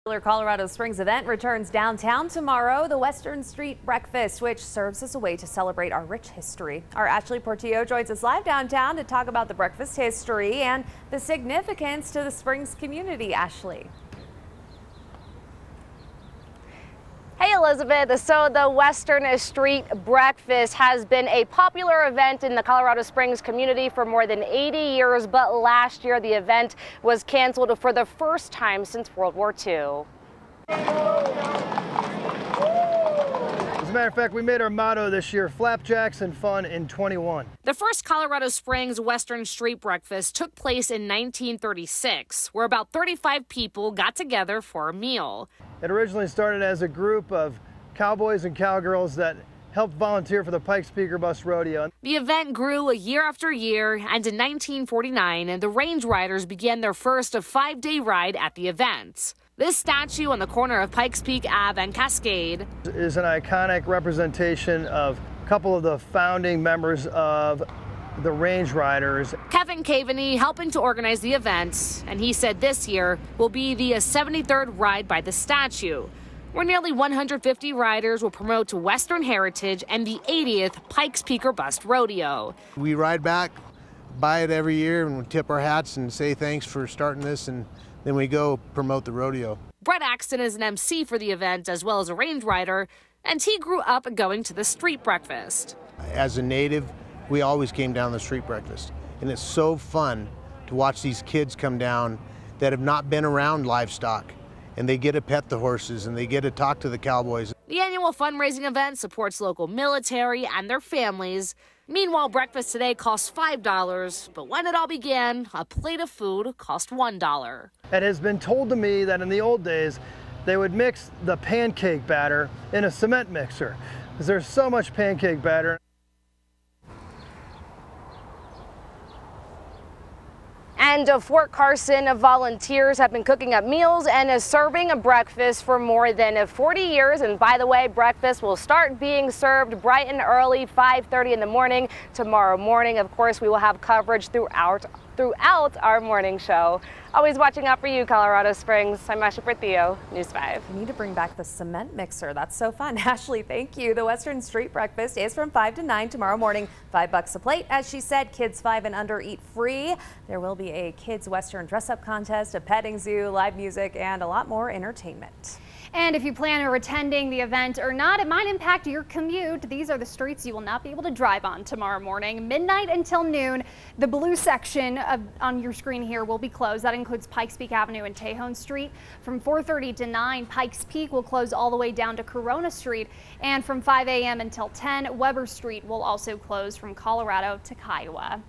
Colorado Springs event returns downtown tomorrow, the Western Street Breakfast, which serves as a way to celebrate our rich history. Our Ashley Portillo joins us live downtown to talk about the breakfast history and the significance to the Springs community. Ashley. Hey Elizabeth, so the Western Street Breakfast has been a popular event in the Colorado Springs community for more than 80 years, but last year the event was canceled for the first time since World War II. As a matter of fact, we made our motto this year, flapjacks and fun in 21. The first Colorado Springs Western Street Breakfast took place in 1936, where about 35 people got together for a meal. It originally started as a group of cowboys and cowgirls that helped volunteer for the Pikes Peak Bus Rodeo. The event grew year after year, and in 1949, the Range Riders began their first 5-day ride at the event. This statue on the corner of Pikes Peak Ave and Cascade is an iconic representation of a couple of the founding members of the Range Riders. Kevin Cavaney helping to organize the event, and he said this year will be the 73rd ride by the statue, where nearly 150 riders will promote to Western heritage and the 80th Pikes Peak Bus Rodeo. We ride back by it every year and we tip our hats and say thanks for starting this, and then we go promote the rodeo. Brett Axton is an MC for the event as well as a range rider, and he grew up going to the street breakfast. As a native, we always came down the street breakfast, and it's so fun to watch these kids come down that have not been around livestock, and they get to pet the horses and they get to talk to the cowboys. The annual fundraising event supports local military and their families. Meanwhile, breakfast today costs $5, but when it all began, a plate of food cost $1. It has been told to me that in the old days, they would mix the pancake batter in a cement mixer, because there's so much pancake batter. And Fort Carson volunteers have been cooking up meals and serving a breakfast for more than 40 years. And by the way, breakfast will start being served bright and early, 5:30 in the morning tomorrow morning. Of course, we will have coverage throughout our morning show. Always watching out for you, Colorado Springs. I'm Ashley Portillo, News 5. We need to bring back the cement mixer. That's so fun. Ashley, thank you. The Western Street Breakfast is from 5 to 9 tomorrow morning. $5 a plate. As she said, kids 5 and under eat free. There will be a kids Western dress-up contest, a petting zoo, live music, and a lot more entertainment. And if you plan on attending the event or not, it might impact your commute. These are the streets you will not be able to drive on tomorrow morning. Midnight until noon, the blue section on your screen here will be closed. That includes Pikes Peak Avenue and Tejon Street. From 4:30 to 9, Pikes Peak will close all the way down to Corona Street. And from 5 a.m. until 10, Weber Street will also close from Colorado to Kiowa.